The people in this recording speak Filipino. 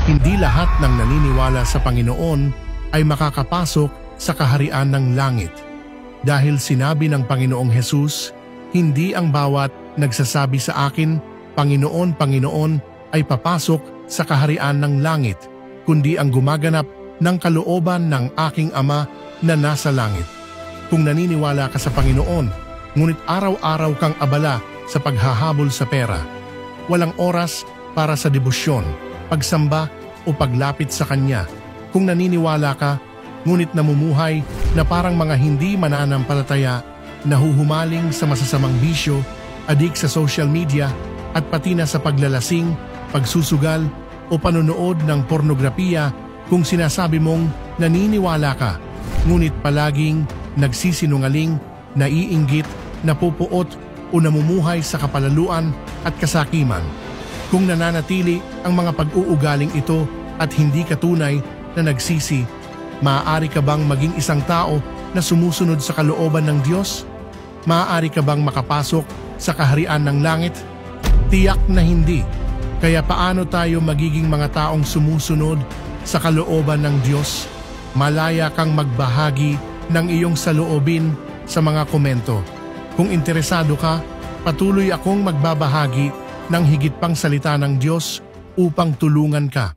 Hindi lahat ng naniniwala sa Panginoon ay makakapasok sa kaharian ng langit. Dahil sinabi ng Panginoong Hesus, hindi ang bawat nagsasabi sa akin, Panginoon, Panginoon, ay papasok sa kaharian ng langit, kundi ang gumaganap ng kalooban ng aking Ama na nasa langit. Kung naniniwala ka sa Panginoon, ngunit araw-araw kang abala sa paghahabol sa pera, walang oras para sa debosyon, pagsamba o paglapit sa Kanya. Kung naniniwala ka, ngunit namumuhay na parang mga hindi mananampalataya, nahuhumaling sa masasamang bisyo, adik sa social media at pati na sa paglalasing, pagsusugal o panonood ng pornografiya, kung sinasabi mong naniniwala ka, ngunit palaging nagsisinungaling, naiinggit, napupuot o namumuhay sa kapalaluan at kasakiman. Kung nananatili ang mga pag-uugaling ito at hindi ka tunay na nagsisi, maaari ka bang maging isang tao na sumusunod sa kalooban ng Diyos? Maaari ka bang makapasok sa kaharian ng langit? Tiyak na hindi. Kaya paano tayo magiging mga taong sumusunod sa kalooban ng Diyos? Malaya kang magbahagi ng iyong saloobin sa mga komento. Kung interesado ka, patuloy akong magbabahagi ng higit pang salita ng Diyos upang tulungan ka.